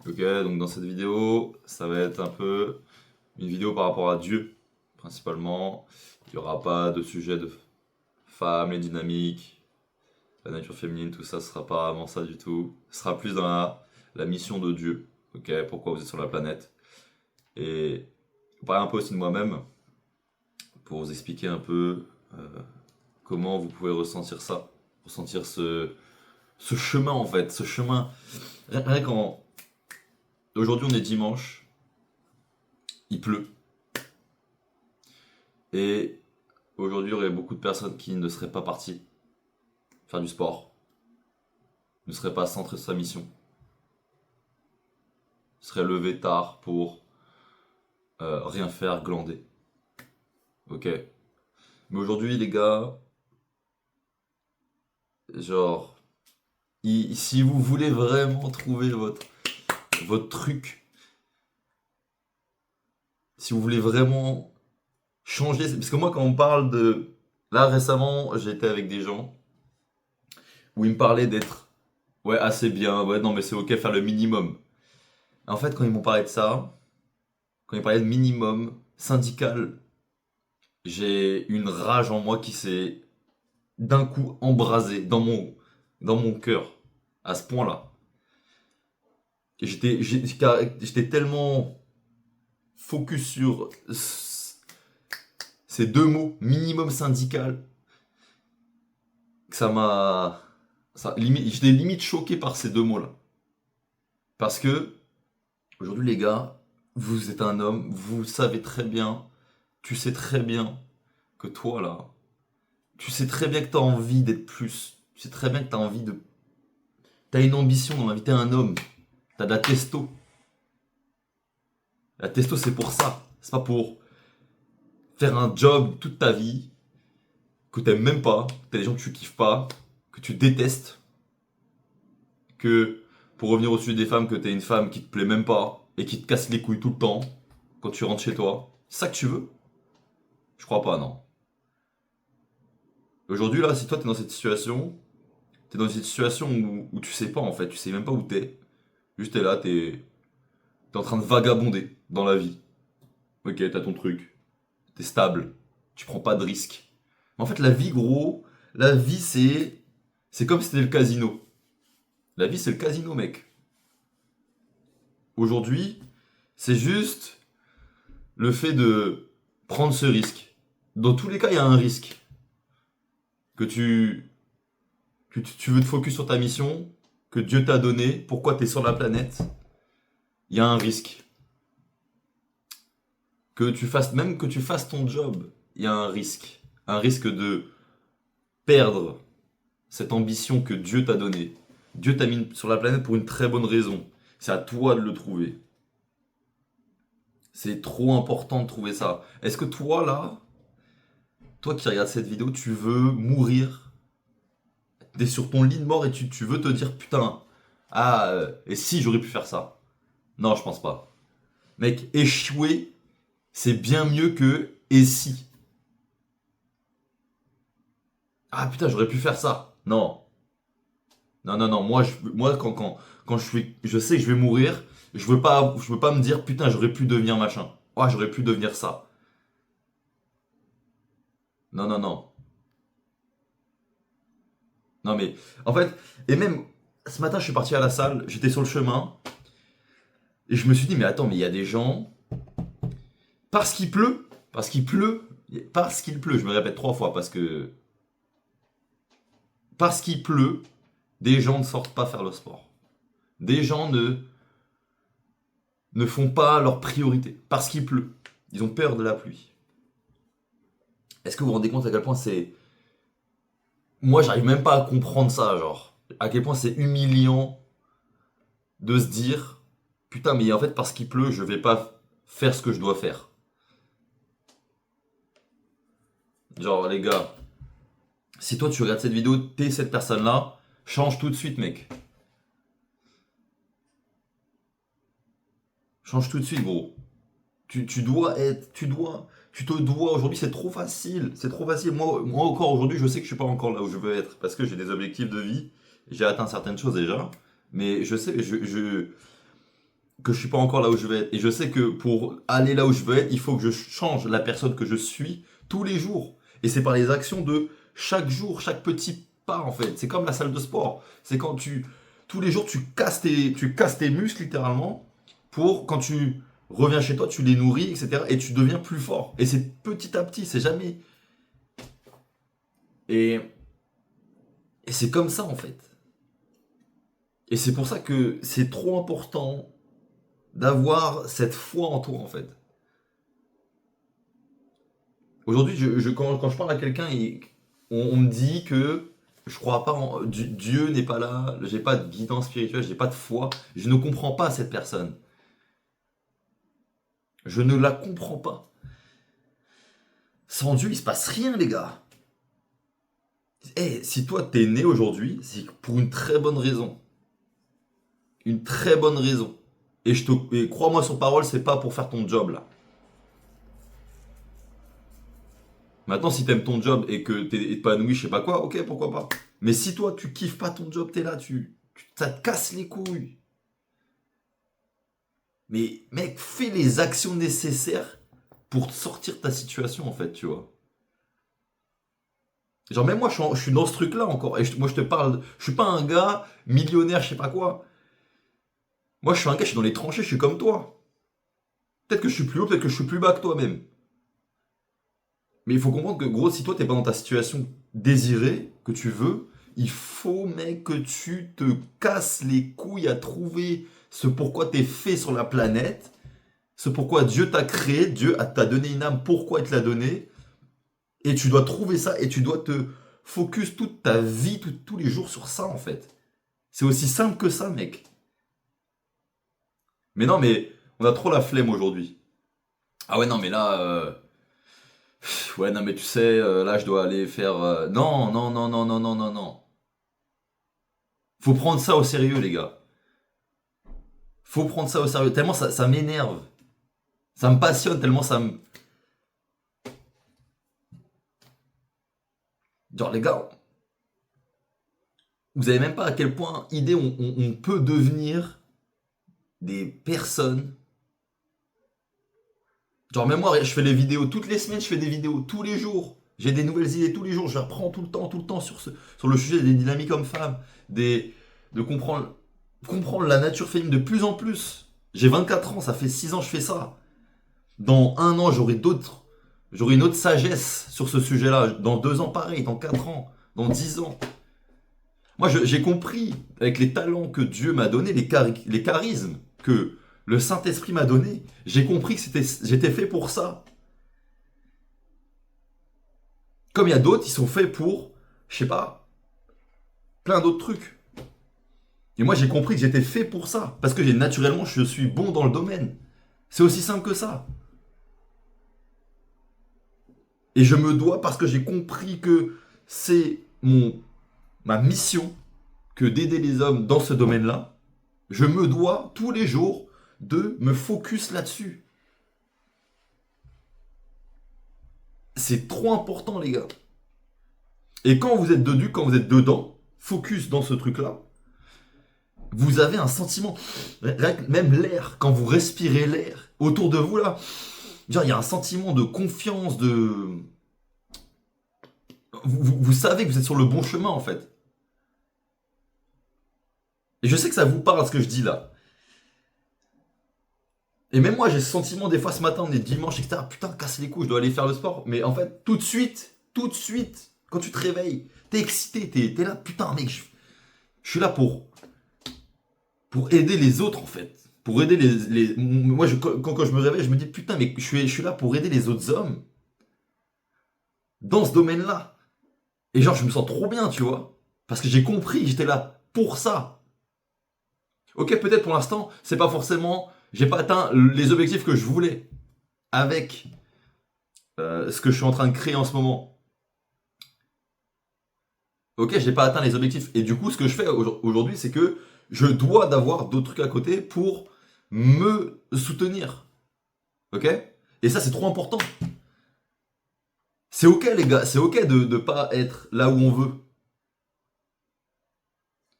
Ok, donc dans cette vidéo, ça va être un peu une vidéo par rapport à Dieu, principalement. Il n'y aura pas de sujet de femmes, les dynamiques, la nature féminine, tout ça, ce sera pas vraiment ça du tout. Ce sera plus dans la mission de Dieu, ok, pourquoi vous êtes sur la planète. Et vous parler un peu aussi de moi-même, pour vous expliquer un peu comment vous pouvez ressentir ça, ressentir ce chemin en fait, ce chemin. Rien qu'en. Aujourd'hui on est dimanche, il pleut. Et aujourd'hui, il y aurait beaucoup de personnes qui ne seraient pas parties faire du sport, ne seraient pas centrées sur sa mission, seraient levées tard pour rien faire, glander. Ok. Mais aujourd'hui, les gars, genre, si vous voulez vraiment trouver votre truc, si vous voulez vraiment changer, parce que moi, quand on parle de. Là, récemment, j'étais avec des gens où ils me parlaient d'être, ouais, assez bien, ouais, non, mais c'est ok, faire le minimum. En fait, quand ils m'ont parlé de ça, quand ils parlaient de minimum syndical, j'ai une rage en moi qui s'est d'un coup embrasée dans mon cœur, à ce point-là. Et j'étais tellement focus sur ces deux mots, minimum syndical, que j'étais limite choqué par ces deux mots-là. Parce que, aujourd'hui les gars, vous êtes un homme, vous savez très bien, tu sais très bien que toi là, tu sais très bien que t'as envie d'être plus. Tu sais très bien que t'as envie de. T'as une ambition dans la vie, t'es un homme. T'as de la testo. La testo, c'est pour ça. C'est pas pour faire un job toute ta vie que t'aimes même pas, que t'as des gens que tu kiffes pas, que tu détestes, que pour revenir au sujet des femmes, que t'es une femme qui te plaît même pas et qui te casse les couilles tout le temps quand tu rentres chez toi. C'est ça que tu veux? Je crois pas, non. Aujourd'hui, là, si toi t'es dans cette situation, t'es dans cette situation où tu sais pas en fait, tu sais même pas où t'es. Juste t'es là, t'es en train de vagabonder dans la vie. Ok, t'as ton truc, t'es stable, tu prends pas de risques. Mais en fait, la vie, gros, la vie, c'est comme si c'était le casino. La vie, c'est le casino, mec. Aujourd'hui, c'est juste le fait de prendre ce risque. Dans tous les cas, il y a un risque. Que tu veux te focus sur ta mission, que Dieu t'a donné, pourquoi t'es sur la planète, il y a un risque. Même que tu fasses ton job, il y a un risque. Un risque de perdre cette ambition que Dieu t'a donnée. Dieu t'a mis sur la planète pour une très bonne raison. C'est à toi de le trouver. C'est trop important de trouver ça. Est-ce que toi, là, toi qui regardes cette vidéo, tu veux mourir? T'es sur ton lit de mort et tu veux te dire, putain, et si j'aurais pu faire ça? Non, je pense pas. Mec, échouer, c'est bien mieux que et si. Ah putain, j'aurais pu faire ça. Non. Non, non, non, moi quand je sais que je vais mourir, je veux pas me dire putain, j'aurais pu devenir machin. Ah, j'aurais pu devenir ça. Non, non, non. Non, mais en fait, et même ce matin, je suis parti à la salle, j'étais sur le chemin, et je me suis dit, mais attends, mais il y a des gens, parce qu'il pleut, parce qu'il pleut, je me répète 3 fois, parce qu'il pleut, des gens ne sortent pas faire le sport. Des gens ne font pas leur priorité, parce qu'il pleut. Ils ont peur de la pluie. Est-ce que vous vous rendez compte à quel point c'est. Moi, j'arrive même pas à comprendre ça, genre. À quel point c'est humiliant de se dire putain, mais en fait, parce qu'il pleut, je vais pas faire ce que je dois faire. Genre, les gars, si toi tu regardes cette vidéo, t'es cette personne-là, change tout de suite, mec. Change tout de suite, gros. Tu dois être. Tu te dois. Aujourd'hui, c'est trop facile. C'est trop facile. Moi encore aujourd'hui, je sais que je suis pas encore là où je veux être. Parce que j'ai des objectifs de vie. J'ai atteint certaines choses déjà. Mais je sais, que je suis pas encore là où je veux être. Et je sais que pour aller là où je veux être, il faut que je change la personne que je suis tous les jours. Et c'est par les actions de chaque jour, chaque petit pas en fait. C'est comme la salle de sport. C'est quand tous les jours, tu casses tes muscles littéralement pour quand tu reviens chez toi, tu les nourris, etc. Et tu deviens plus fort. Et c'est petit à petit, c'est jamais. Et, et c'est comme ça en fait. Et c'est pour ça que c'est trop important d'avoir cette foi en toi en fait. Aujourd'hui, quand je parle à quelqu'un, on me dit que je crois pas en Dieu n'est pas là, j'ai pas de guidance spirituelle, j'ai pas de foi, je ne comprends pas cette personne. Je ne la comprends pas. Sans Dieu, il se passe rien, les gars. Si toi t'es né aujourd'hui, c'est pour une très bonne raison. Une très bonne raison. Et crois-moi sur parole, c'est pas pour faire ton job là. Maintenant, si t'aimes ton job et que t'es épanoui, je sais pas quoi, ok, pourquoi pas. Mais si toi, tu kiffes pas ton job, t'es là, ça te casse les couilles. Mais mec, fais les actions nécessaires pour sortir de ta situation, en fait, tu vois. Genre, même moi, je suis dans ce truc-là encore. Et moi, je te parle, je suis pas un gars millionnaire, je sais pas quoi. Moi, je suis un gars, je suis dans les tranchées, je suis comme toi. Peut-être que je suis plus haut, peut-être que je suis plus bas que toi-même. Mais il faut comprendre que, gros, si toi, t'es pas dans ta situation désirée, que tu veux, il faut, mec, que tu te casses les couilles à trouver ce pourquoi t'es fait sur la planète, ce pourquoi Dieu t'a créé, t'a donné une âme, pourquoi il te l'a donné, et tu dois trouver ça, et tu dois te focus toute ta vie, tous les jours sur ça, en fait. C'est aussi simple que ça, mec. Mais non, mais on a trop la flemme aujourd'hui. Ah ouais, non, mais là... Ouais, non, mais tu sais, là, je dois aller faire... Non, non, non, non, non, non, non, non. Faut prendre ça au sérieux, les gars. Faut prendre ça au sérieux. Tellement ça m'énerve. Ça me passionne, tellement ça me... Genre, les gars, vous avez même pas à quel point, idée, on peut devenir des personnes. Genre, même moi, je fais les vidéos toutes les semaines, je fais des vidéos tous les jours. J'ai des nouvelles idées tous les jours. Je reprends tout le temps sur le sujet des dynamiques hommes-femmes, de comprendre la nature féminine de plus en plus. J'ai 24 ans, ça fait 6 ans que je fais ça. Dans un an, j'aurai une autre sagesse sur ce sujet-là. Dans 2 ans, pareil. Dans 4 ans. Dans 10 ans. Moi, j'ai compris, avec les talents que Dieu m'a donnés, les charismes que le Saint-Esprit m'a donnés, j'ai compris que j'étais fait pour ça. Comme il y a d'autres, ils sont faits pour, je sais pas, plein d'autres trucs. Et moi, j'ai compris que j'étais fait pour ça. Parce que naturellement, je suis bon dans le domaine. C'est aussi simple que ça. Et je me dois, parce que j'ai compris que c'est ma mission que d'aider les hommes dans ce domaine-là, je me dois tous les jours de me focus là-dessus. C'est trop important, les gars. Et quand vous êtes quand vous êtes dedans, focus dans ce truc-là, vous avez un sentiment, même l'air, quand vous respirez l'air autour de vous là, genre il y a un sentiment de confiance, vous savez que vous êtes sur le bon chemin en fait. Et je sais que ça vous parle ce que je dis là. Et même moi j'ai ce sentiment des fois ce matin, on est dimanche, etc. Putain, casse les couilles, je dois aller faire le sport. Mais en fait, tout de suite, quand tu te réveilles, t'es excité, t'es là, putain mec, je suis là pour aider les autres en fait. Pour aider moi quand je me réveille, je me dis putain mais je suis là pour aider les autres hommes dans ce domaine-là. Et genre je me sens trop bien, tu vois. Parce que j'ai compris, j'étais là pour ça. Ok, peut-être pour l'instant, c'est pas forcément, j'ai pas atteint les objectifs que je voulais avec ce que je suis en train de créer en ce moment. Ok, j'ai pas atteint les objectifs. Et du coup, ce que je fais aujourd'hui, c'est que je dois d'avoir d'autres trucs à côté pour me soutenir. Ok? Et ça, c'est trop important. C'est ok, les gars. C'est ok de ne pas être là où on veut.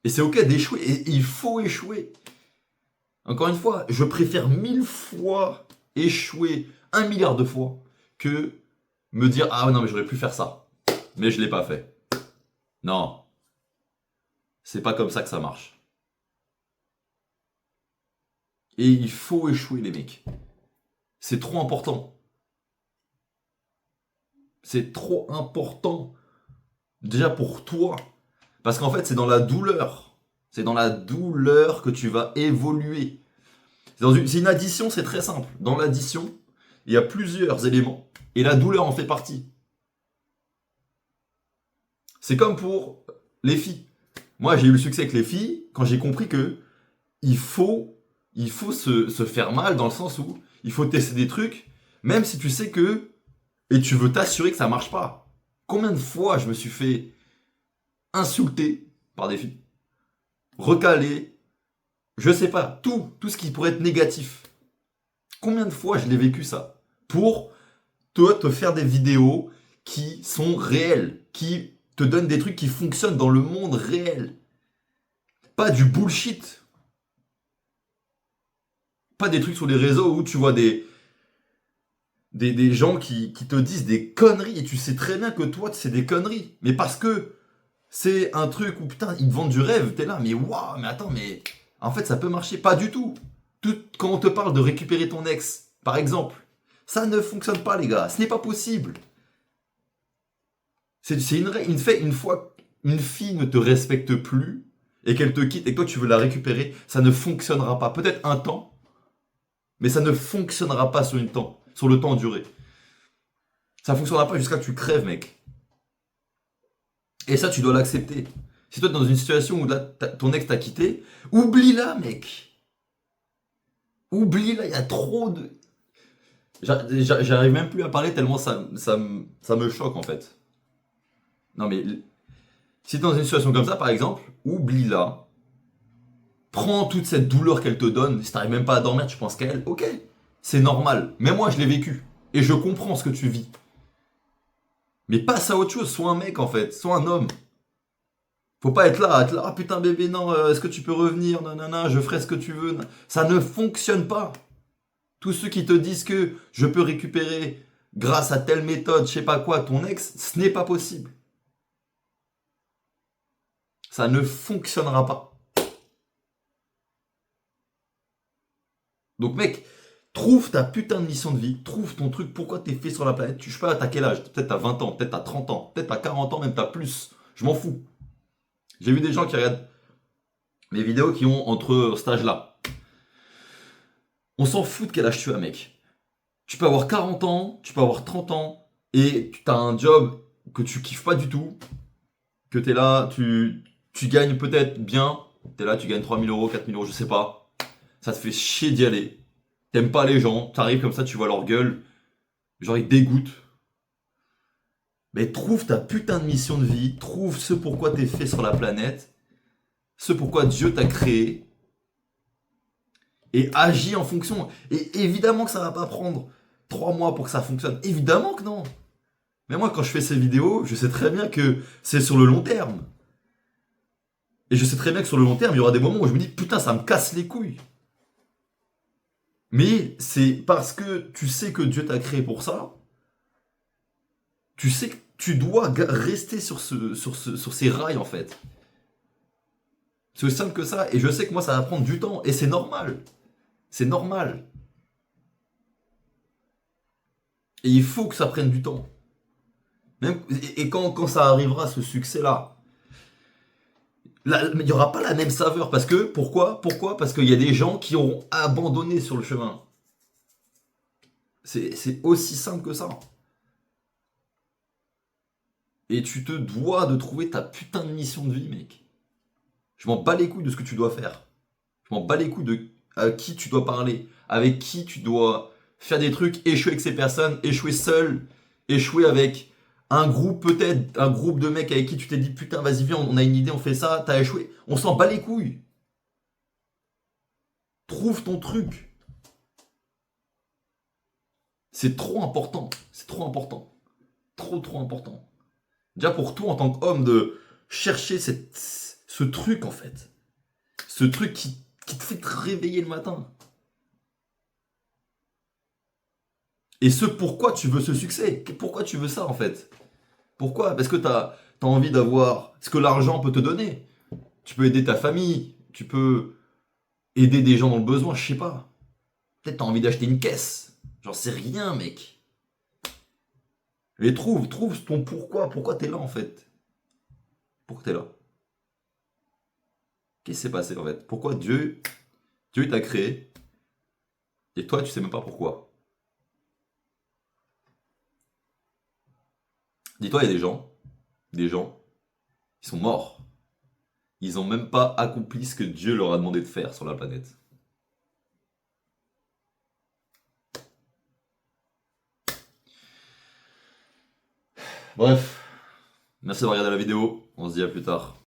Et c'est ok d'échouer. Et il faut échouer. Encore une fois, je préfère 1000 fois échouer 1 milliard de fois que me dire ah non mais j'aurais pu faire ça, mais je l'ai pas fait. Non, c'est pas comme ça que ça marche. Et il faut échouer les mecs. C'est trop important. C'est trop important. Déjà pour toi. Parce qu'en fait c'est dans la douleur. C'est dans la douleur que tu vas évoluer. C'est une addition, c'est très simple. Dans l'addition, il y a plusieurs éléments. Et la douleur en fait partie. C'est comme pour les filles. Moi, j'ai eu le succès avec les filles quand j'ai compris que il faut, il faut se faire mal dans le sens où il faut tester des trucs, même si tu sais que et tu veux t'assurer que ça marche pas. Combien de fois je me suis fait insulter par des filles, recaler, je sais pas, tout ce qui pourrait être négatif. Combien de fois je l'ai vécu ça pour toi te faire des vidéos qui sont réelles, qui te donnent des trucs qui fonctionnent dans le monde réel. Pas du bullshit. Pas des trucs sur les réseaux où tu vois des gens qui te disent des conneries et tu sais très bien que toi c'est des conneries. Mais parce que c'est un truc où putain ils te vendent du rêve, t'es là, mais waouh, mais attends, mais en fait ça peut marcher. Pas du tout. Quand on te parle de récupérer ton ex, par exemple, ça ne fonctionne pas les gars, ce n'est pas possible. C'est une fois une fille ne te respecte plus et qu'elle te quitte et que toi tu veux la récupérer, ça ne fonctionnera pas. Peut-être un temps, mais ça ne fonctionnera pas sur le temps duré. Ça fonctionnera pas jusqu'à ce que tu crèves, mec. Et ça, tu dois l'accepter. Si toi, t'es dans une situation où là, ton ex t'a quitté, oublie-la, mec. Oublie-la, il y a trop de... J'arrive même plus à parler tellement ça me choque, en fait. Non, mais si t'es dans une situation comme ça, par exemple, oublie-la. Prends toute cette douleur qu'elle te donne. Si t'arrives même pas à dormir, tu penses qu'à elle. Ok, c'est normal. Mais moi, je l'ai vécu. Et je comprends ce que tu vis. Mais passe à autre chose. Sois un mec, en fait. Sois un homme. Faut pas être là, ah putain bébé, non, est-ce que tu peux revenir, nanana, je ferai ce que tu veux. Ça ne fonctionne pas. Tous ceux qui te disent que je peux récupérer grâce à telle méthode, je sais pas quoi, ton ex, ce n'est pas possible. Ça ne fonctionnera pas. Donc mec, trouve ta putain de mission de vie, trouve ton truc, pourquoi t'es fait sur la planète. Je sais pas, t'as quel âge? Peut-être t'as 20 ans, peut-être t'as 30 ans, peut-être t'as 40 ans, même t'as plus. Je m'en fous. J'ai vu des gens qui regardent mes vidéos qui ont entre cet âge-là. On s'en fout de quel âge tu as, mec. Tu peux avoir 40 ans, tu peux avoir 30 ans, et tu as un job que tu kiffes pas du tout, que tu es là, tu gagnes peut-être bien, tu es là, tu gagnes 3 000 euros, 4 000 euros, je sais pas. Ça te fait chier d'y aller. T'aimes pas les gens, t'arrives comme ça, tu vois leur gueule, genre ils te dégoûtent. Mais trouve ta putain de mission de vie, trouve ce pourquoi t'es fait sur la planète, ce pourquoi Dieu t'a créé, et agis en fonction. Et évidemment que ça va pas prendre 3 mois pour que ça fonctionne. Évidemment que non. Mais moi, quand je fais ces vidéos, je sais très bien que c'est sur le long terme. Et je sais très bien que sur le long terme, il y aura des moments où je me dis, putain, ça me casse les couilles. Mais c'est parce que tu sais que Dieu t'a créé pour ça. Tu sais que tu dois rester sur ces rails, en fait. C'est aussi simple que ça. Et je sais que moi, ça va prendre du temps. Et c'est normal. C'est normal. Et il faut que ça prenne du temps. Et quand ça arrivera, ce succès-là, il n'y aura pas la même saveur. Parce que, pourquoi? Parce qu'il y a des gens qui auront abandonné sur le chemin. C'est aussi simple que ça. Et tu te dois de trouver ta putain de mission de vie, mec. Je m'en bats les couilles de ce que tu dois faire. Je m'en bats les couilles de à qui tu dois parler, avec qui tu dois faire des trucs, échouer avec ces personnes, échouer seul, échouer avec un groupe peut-être, un groupe de mecs avec qui tu t'es dit putain vas-y viens on a une idée, on fait ça, t'as échoué. On s'en bat les couilles. Trouve ton truc. C'est trop important. C'est trop important. Trop important. Déjà pour toi en tant qu'homme de chercher ce truc en fait. Ce truc qui te fait te réveiller le matin. Et pourquoi tu veux ce succès? Pourquoi tu veux ça en fait? Pourquoi? Parce que t'as envie d'avoir ce que l'argent peut te donner. Tu peux aider ta famille, tu peux aider des gens dans le besoin, je sais pas. Peut-être t'as envie d'acheter une caisse. J'en sais rien, mec. Mais trouve ton pourquoi. Pourquoi t'es là en fait? Pourquoi t'es là? Qu'est-ce qui s'est passé en fait? Pourquoi Dieu t'a créé et toi tu sais même pas pourquoi? Dis-toi, il y a des gens, qui sont morts. Ils ont même pas accompli ce que Dieu leur a demandé de faire sur la planète. Bref, merci d'avoir regardé la vidéo. On se dit à plus tard.